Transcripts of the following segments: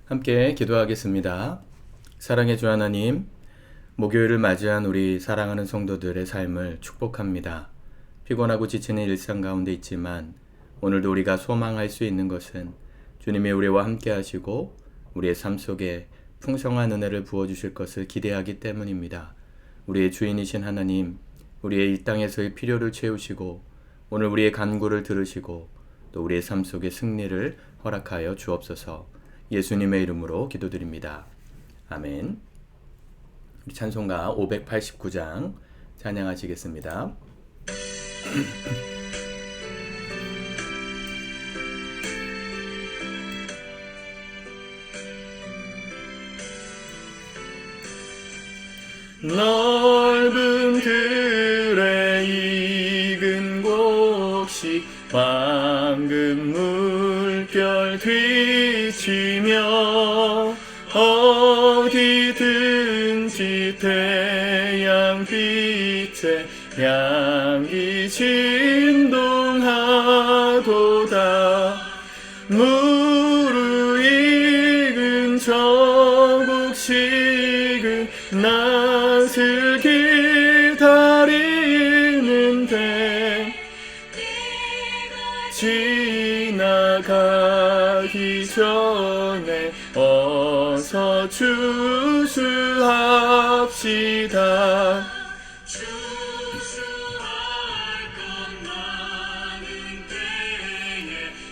함께 기도하겠습니다. 사랑의 주 하나님, 목요일을 맞이한 우리 사랑하는 성도들의 삶을 축복합니다. 피곤하고 지치는 일상 가운데 있지만 오늘도 우리가 소망할 수 있는 것은 주님이 우리와 함께 하시고 우리의 삶 속에 풍성한 은혜를 부어주실 것을 기대하기 때문입니다. 우리의 주인이신 하나님, 우리의 이 땅에서의 필요를 채우시고 오늘 우리의 간구를 들으시고 또 우리의 삶 속에 승리를 허락하여 주옵소서. 예수님의 이름으로 기도드립니다. 아멘. 우리 찬송가 589장 찬양하시겠습니다. 넓은 들의 익은 곡식 황금 물결 뒤치며 어디든지 태양빛에 향기 진동하도다. 무르익은 저 곡식은 낯을 기다리는데 지나가기 전에 어서 추수합시다.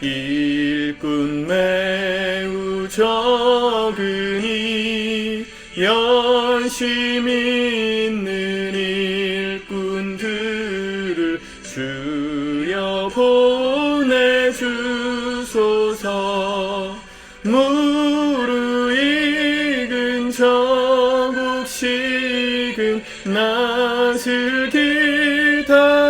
일꾼 매우 적으니 열심 있는 일꾼들을 주여 보내주소서. 무르익은 저 곡식은 낯을 기다리는데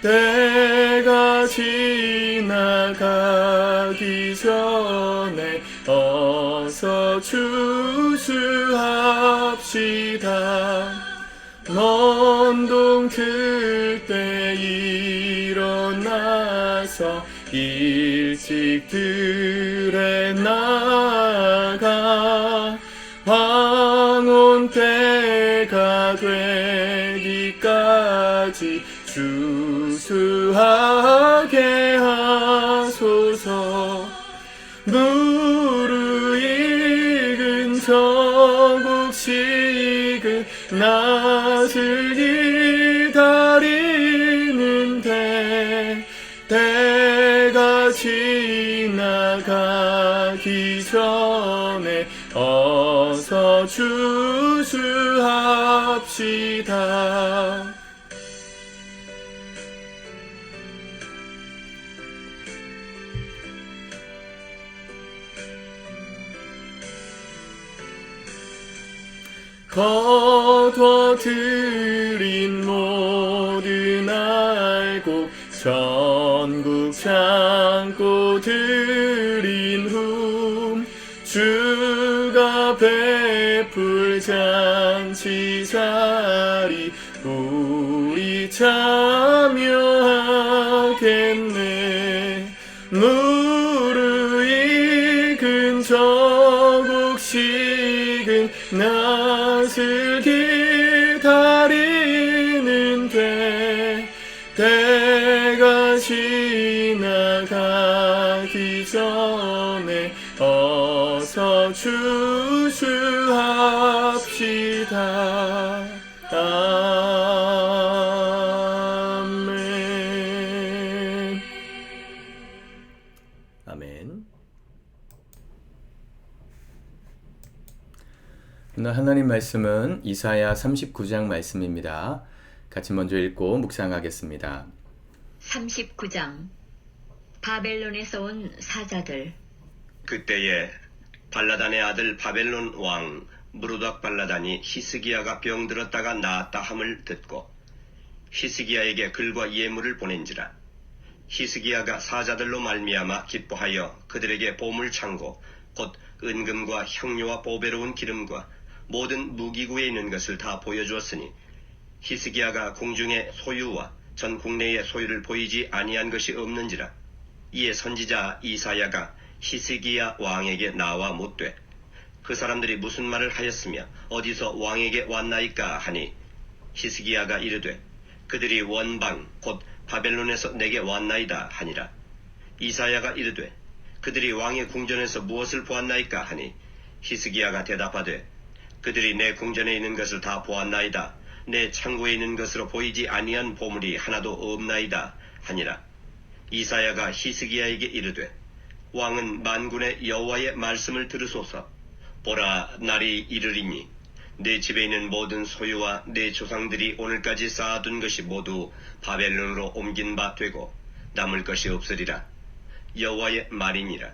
때가 지나가기 전에 어서 추수합시다. 먼 동 틀 때 일어나서 일찍 들에 나가 황혼 때가 되기까지 추수하게 하소서. 무르익은 저 곡식은 낯을 기다리는데 때가 지나가기 전에 어서 추수합시다. 거둬들인 모든 알곡 전국 창고 들인 후 주가 베풀 잔치자리 우리 참여하겠네. 무르익은 저 곡식은 낯을 기다리는데 때가 지나가기 전에 어서 추수합시다. 아멘. 아멘. 오늘 하나님 말씀은 이사야 39장 말씀입니다. 같이 먼저 읽고 묵상하겠습니다. 39장 바벨론에서 온 사자들. 그때에 발라단의 아들 바벨론 왕 무르닥 발라단이 히스기야가 병들었다가 나았다 함을 듣고 히스기야에게 글과 예물을 보낸지라. 히스기야가 사자들로 말미암아 기뻐하여 그들에게 보물 창고 곧 은금과 향료와 보배로운 기름과 모든 무기구에 있는 것을 다 보여주었으니 히스기야가 궁중의 소유와 전 국내의 소유를 보이지 아니한 것이 없는지라. 이에 선지자 이사야가 히스기야 왕에게 나와 묻되 그 사람들이 무슨 말을 하였으며 어디서 왕에게 왔나이까 하니 히스기야가 이르되 그들이 원방 곧 바벨론에서 내게 왔나이다 하니라. 이사야가 이르되 그들이 왕의 궁전에서 무엇을 보았나이까 하니 히스기야가 대답하되 그들이 내 궁전에 있는 것을 다 보았나이다. 내 창고에 있는 것으로 보이지 아니한 보물이 하나도 없나이다 하니라. 이사야가 히스기야에게 이르되 왕은 만군의 여호와의 말씀을 들으소서. 보라, 날이 이르리니 내 집에 있는 모든 소유와 내 조상들이 오늘까지 쌓아둔 것이 모두 바벨론으로 옮긴 바 되고 남을 것이 없으리라. 여호와의 말이니라.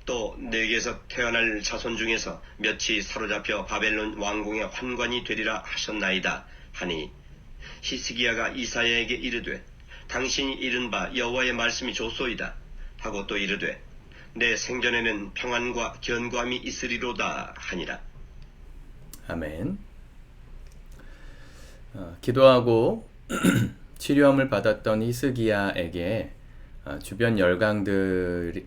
또 내게서 태어날 자손 중에서 몇이 사로잡혀 바벨론 왕궁의 환관이 되리라 하셨나이다 하니 히스기야가 이사야에게 이르되 당신이 이른 바 여호와의 말씀이 좋소이다 하고 또 이르되 내 생전에는 평안과 견고함이 있으리로다 하니라. 아멘. 기도하고 치료함을 받았던 히스기야에게 주변 열강들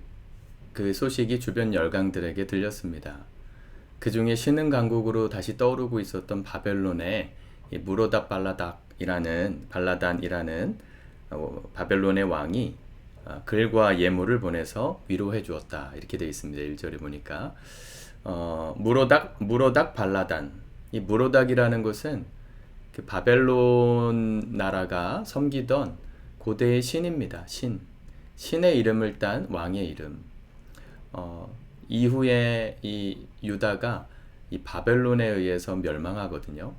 그 소식이 주변 열강들에게 들렸습니다. 그 중에 신흥강국으로 다시 떠오르고 있었던 바벨론의 무로닥 발라단이라는 바벨론의 왕이 글과 예물을 보내서 위로해 주었다. 이렇게 되어 있습니다. 1절에 보니까 무로닥 발라단. 이 무로닥이라는 것은 그 바벨론 나라가 섬기던 고대의 신입니다. 신의 이름을 딴 왕의 이름. 이후에 이 유다가 이 바벨론에 의해서 멸망하거든요.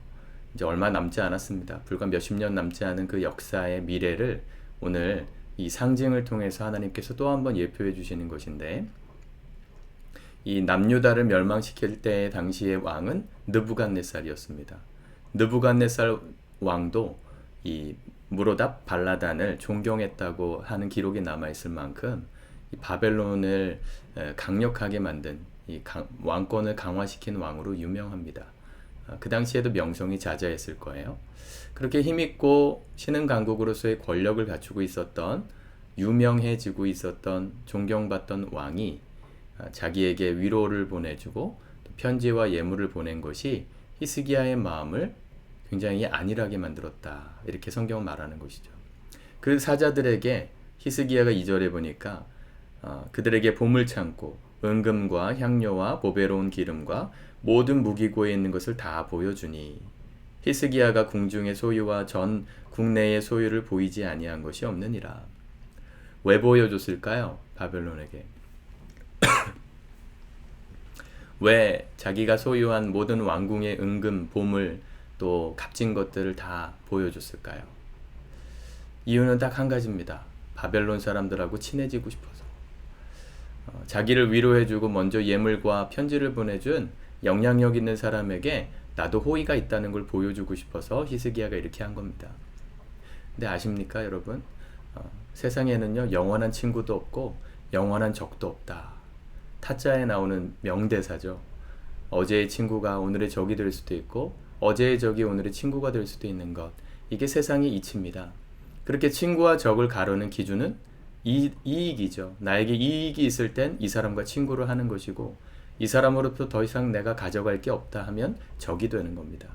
이제 얼마 남지 않았습니다. 불과 몇십 년 남지 않은 그 역사의 미래를 오늘 이 상징을 통해서 하나님께서 또 한 번 예표해 주시는 것인데, 이 남유다를 멸망시킬 때 당시의 왕은 느부갓네살이었습니다. 느부갓네살 왕도 이 무로닥 발라단을 존경했다고 하는 기록이 남아있을 만큼 이 바벨론을 강력하게 만든 이 왕권을 강화시킨 왕으로 유명합니다. 그 당시에도 명성이 자자했을 거예요. 그렇게 힘있고 신흥강국으로서의 권력을 갖추고 있었던, 유명해지고 있었던, 존경받던 왕이 자기에게 위로를 보내주고 편지와 예물을 보낸 것이 히스기야의 마음을 굉장히 안일하게 만들었다. 이렇게 성경은 말하는 것이죠. 그 사자들에게 히스기야가 2절에 보니까 그들에게 보물창고, 은금과 향료와 보배로운 기름과 모든 무기고에 있는 것을 다 보여주니 히스기야가 궁중의 소유와 전 국내의 소유를 보이지 아니한 것이 없느니라. 왜 보여줬을까요? 바벨론에게. 왜 자기가 소유한 모든 왕궁의 은금, 보물, 또 값진 것들을 다 보여줬을까요? 이유는 딱 한 가지입니다. 바벨론 사람들하고 친해지고 싶어서. 자기를 위로해주고 먼저 예물과 편지를 보내준 영향력 있는 사람에게 나도 호의가 있다는 걸 보여주고 싶어서 히스기야가 이렇게 한 겁니다. 근데 아십니까, 여러분? 세상에는요, 영원한 친구도 없고 영원한 적도 없다. 타짜에 나오는 명대사죠. 어제의 친구가 오늘의 적이 될 수도 있고 어제의 적이 오늘의 친구가 될 수도 있는 것. 이게 세상의 이치입니다. 그렇게 친구와 적을 가르는 기준은 이익이죠. 나에게 이익이 있을 땐 이 사람과 친구를 하는 것이고, 이 사람으로부터 더 이상 내가 가져갈 게 없다 하면 적이 되는 겁니다.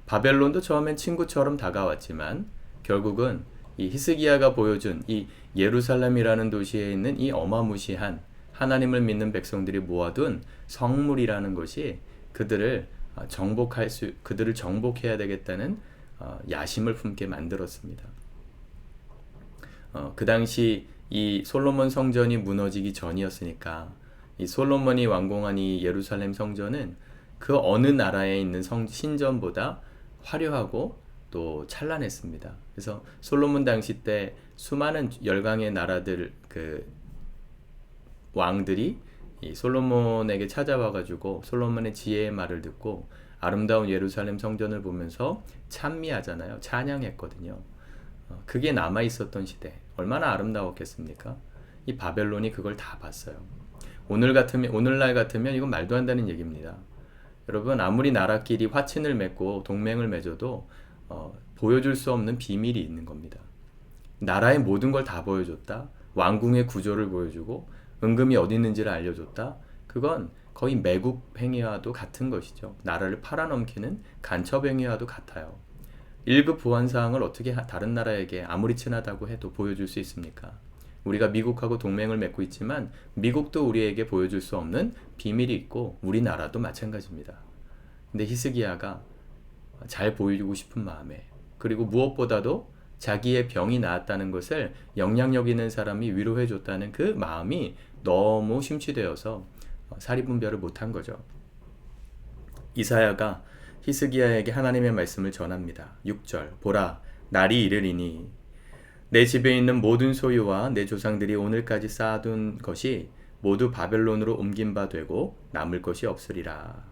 바벨론도 처음엔 친구처럼 다가왔지만 결국은 이 히스기야가 보여준 이 예루살렘이라는 도시에 있는 이 어마무시한 하나님을 믿는 백성들이 모아둔 성물이라는 것이 그들을 정복해야 되겠다는 야심을 품게 만들었습니다. 그 당시 이 솔로몬 성전이 무너지기 전이었으니까 이 솔로몬이 완공한 이 예루살렘 성전은 그 어느 나라에 있는 신전보다 화려하고 또 찬란했습니다. 그래서 솔로몬 당시 때 수많은 열강의 나라들 그 왕들이 이 솔로몬에게 찾아와가지고 솔로몬의 지혜의 말을 듣고 아름다운 예루살렘 성전을 보면서 찬미하잖아요. 찬양했거든요. 그게 남아있었던 시대. 얼마나 아름다웠겠습니까? 이 바벨론이 그걸 다 봤어요. 오늘날 같으면 이건 말도 안 되는 얘기입니다. 여러분, 아무리 나라끼리 화친을 맺고 동맹을 맺어도 보여줄 수 없는 비밀이 있는 겁니다. 나라의 모든 걸 다 보여줬다. 왕궁의 구조를 보여주고 은금이 어디 있는지를 알려줬다. 그건 거의 매국 행위와도 같은 것이죠. 나라를 팔아넘기는 간첩 행위와도 같아요. 1급 보안사항을 어떻게 다른 나라에게 아무리 친하다고 해도 보여줄 수 있습니까? 우리가 미국하고 동맹을 맺고 있지만 미국도 우리에게 보여줄 수 없는 비밀이 있고 우리나라도 마찬가지입니다. 근데 히스기야가 잘 보이고 싶은 마음에, 그리고 무엇보다도 자기의 병이 나았다는 것을 영향력 있는 사람이 위로해 줬다는 그 마음이 너무 심취되어서 사리분별을 못한 거죠. 이사야가 히스기야에게 하나님의 말씀을 전합니다. 6절, 보라, 날이 이르리니 내 집에 있는 모든 소유와 내 조상들이 오늘까지 쌓아둔 것이 모두 바벨론으로 옮긴 바 되고 남을 것이 없으리라.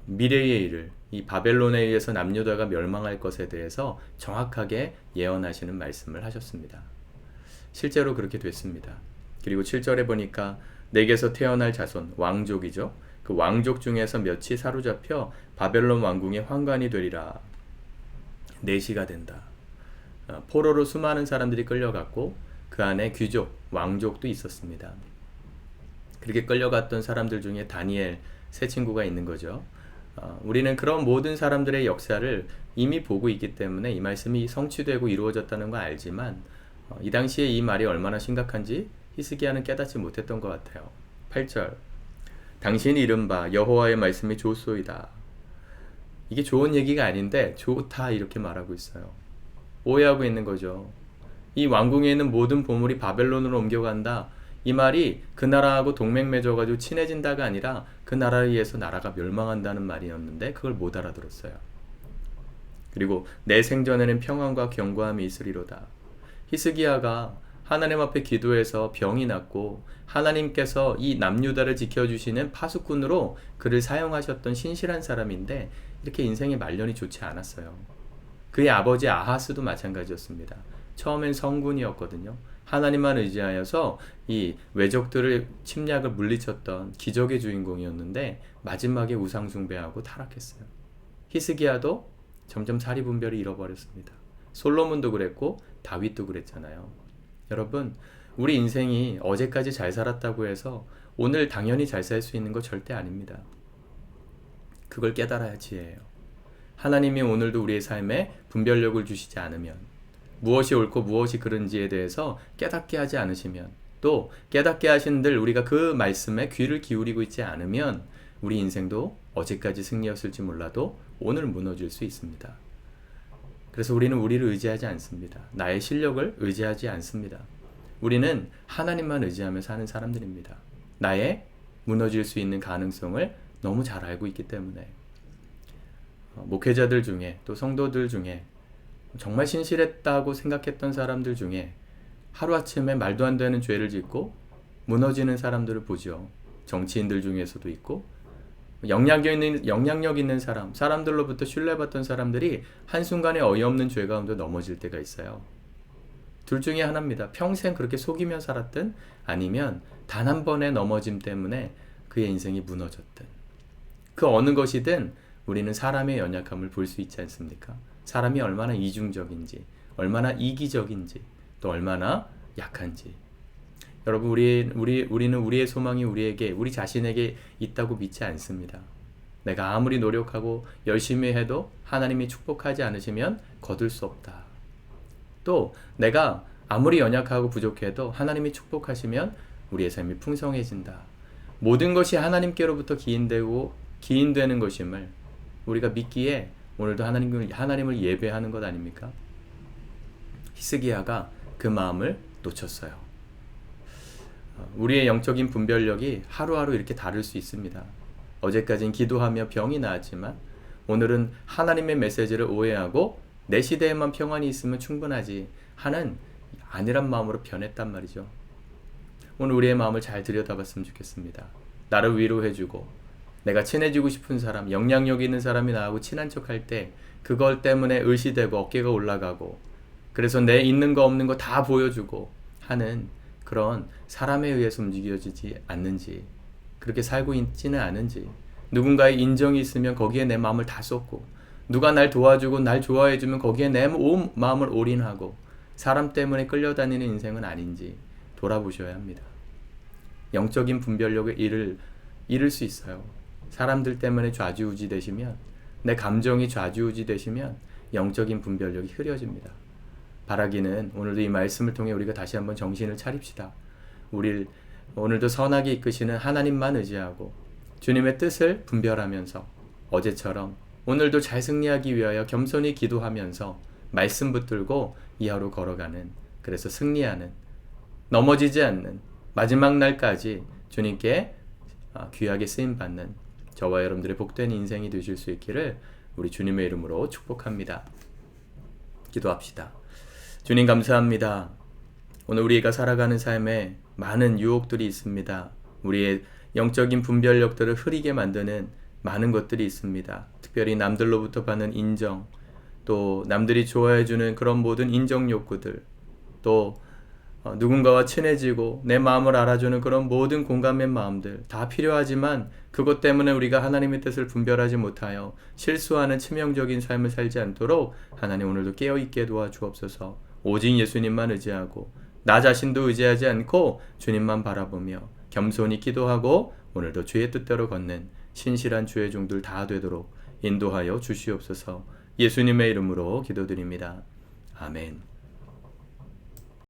미래의 일을, 이 바벨론에 의해서 남유다가 멸망할 것에 대해서 정확하게 예언하시는 말씀을 하셨습니다. 실제로 그렇게 됐습니다. 그리고 7절에 보니까 내게서 태어날 자손, 왕족이죠. 그 왕족 중에서 몇이 사로잡혀 바벨론 왕궁의 환관이 되리라. 내시가 된다. 포로로 수많은 사람들이 끌려갔고 그 안에 귀족, 왕족도 있었습니다. 그렇게 끌려갔던 사람들 중에 다니엘 세 친구가 있는 거죠. 우리는 그런 모든 사람들의 역사를 이미 보고 있기 때문에 이 말씀이 성취되고 이루어졌다는 걸 알지만 이 당시에 이 말이 얼마나 심각한지 히스기야는 깨닫지 못했던 것 같아요. 8절, 당신이 이른바 여호와의 말씀이 좋소이다. 이게 좋은 얘기가 아닌데 좋다 이렇게 말하고 있어요. 오해하고 있는 거죠. 이 왕궁에 있는 모든 보물이 바벨론으로 옮겨간다. 이 말이 그 나라하고 동맹 맺어가지고 친해진다가 아니라 그 나라에 의해서 나라가 멸망한다는 말이었는데 그걸 못 알아들었어요. 그리고 내 생전에는 평안과 견고함이 있으리로다. 히스기야가 하나님 앞에 기도해서 병이 났고 하나님께서 이 남유다를 지켜주시는 파수꾼으로 그를 사용하셨던 신실한 사람인데 이렇게 인생의 말년이 좋지 않았어요. 그의 아버지 아하스도 마찬가지였습니다. 처음엔 성군이었거든요. 하나님만 의지하여서 이 외적들을 침략을 물리쳤던 기적의 주인공이었는데 마지막에 우상 숭배하고 타락했어요. 히스기야도 점점 사리분별을 잃어버렸습니다. 솔로몬도 그랬고 다윗도 그랬잖아요. 여러분, 우리 인생이 어제까지 잘 살았다고 해서 오늘 당연히 잘 살 수 있는 거 절대 아닙니다. 그걸 깨달아야 지혜예요. 하나님이 오늘도 우리의 삶에 분별력을 주시지 않으면, 무엇이 옳고 무엇이 그른지에 대해서 깨닫게 하지 않으시면, 또 깨닫게 하신들 우리가 그 말씀에 귀를 기울이고 있지 않으면 우리 인생도 어제까지 승리였을지 몰라도 오늘 무너질 수 있습니다. 그래서 우리는 우리를 의지하지 않습니다. 나의 실력을 의지하지 않습니다. 우리는 하나님만 의지하며 사는 사람들입니다. 나의 무너질 수 있는 가능성을 너무 잘 알고 있기 때문에. 목회자들 중에 또 성도들 중에 정말 신실했다고 생각했던 사람들 중에 하루아침에 말도 안 되는 죄를 짓고 무너지는 사람들을 보죠. 정치인들 중에서도 있고 영향력 있는 사람들로부터 신뢰받던 사람들이 한순간에 어이없는 죄 가운데 넘어질 때가 있어요. 둘 중에 하나입니다. 평생 그렇게 속이며 살았든 아니면 단 한 번의 넘어짐 때문에 그의 인생이 무너졌든, 그 어느 것이든 우리는 사람의 연약함을 볼 수 있지 않습니까? 사람이 얼마나 이중적인지, 얼마나 이기적인지, 또 얼마나 약한지. 여러분, 우리는 우리의 소망이 우리 자신에게 있다고 믿지 않습니다. 내가 아무리 노력하고 열심히 해도 하나님이 축복하지 않으시면 거둘 수 없다. 또 내가 아무리 연약하고 부족해도 하나님이 축복하시면 우리의 삶이 풍성해진다. 모든 것이 하나님께로부터 기인되는 것임을 우리가 믿기에 오늘도 하나님을 예배하는 것 아닙니까? 히스기야가 그 마음을 놓쳤어요. 우리의 영적인 분별력이 하루하루 이렇게 다를 수 있습니다. 어제까진 기도하며 병이 나았지만 오늘은 하나님의 메시지를 오해하고 내 시대에만 평안이 있으면 충분하지 하는 아니란 마음으로 변했단 말이죠. 오늘 우리의 마음을 잘 들여다봤으면 좋겠습니다. 나를 위로해주고 내가 친해지고 싶은 사람, 영향력 있는 사람이 나하고 친한 척할 때 그걸 때문에 의시되고 어깨가 올라가고 그래서 내 있는 거 없는 거 다 보여주고 하는 그런 사람에 의해서 움직여지지 않는지, 그렇게 살고 있지는 않은지, 누군가의 인정이 있으면 거기에 내 마음을 다 쏟고 누가 날 도와주고 날 좋아해주면 거기에 내 온 마음을 올인하고 사람 때문에 끌려다니는 인생은 아닌지 돌아보셔야 합니다. 영적인 분별력을 잃을 수 있어요. 사람들 때문에 좌지우지 되시면, 내 감정이 좌지우지 되시면 영적인 분별력이 흐려집니다. 바라기는 오늘도 이 말씀을 통해 우리가 다시 한번 정신을 차립시다. 우리를 오늘도 선하게 이끄시는 하나님만 의지하고 주님의 뜻을 분별하면서 어제처럼 오늘도 잘 승리하기 위하여 겸손히 기도하면서 말씀 붙들고 이 하루 걸어가는, 그래서 승리하는, 넘어지지 않는 마지막 날까지 주님께 귀하게 쓰임받는 저와 여러분들의 복된 인생이 되실 수 있기를 우리 주님의 이름으로 축복합니다. 기도합시다. 주님 감사합니다. 오늘 우리가 살아가는 삶에 많은 유혹들이 있습니다. 우리의 영적인 분별력들을 흐리게 만드는 많은 것들이 있습니다. 특별히 남들로부터 받는 인정, 또 남들이 좋아해주는 그런 모든 인정 욕구들, 또 누군가와 친해지고 내 마음을 알아주는 그런 모든 공감의 마음들 다 필요하지만 그것 때문에 우리가 하나님의 뜻을 분별하지 못하여 실수하는 치명적인 삶을 살지 않도록 하나님 오늘도 깨어있게 도와주옵소서. 오직 예수님만 의지하고 나 자신도 의지하지 않고 주님만 바라보며 겸손히 기도하고 오늘도 주의 뜻대로 걷는 신실한 주의 종들 다 되도록 인도하여 주시옵소서. 예수님의 이름으로 기도드립니다. 아멘.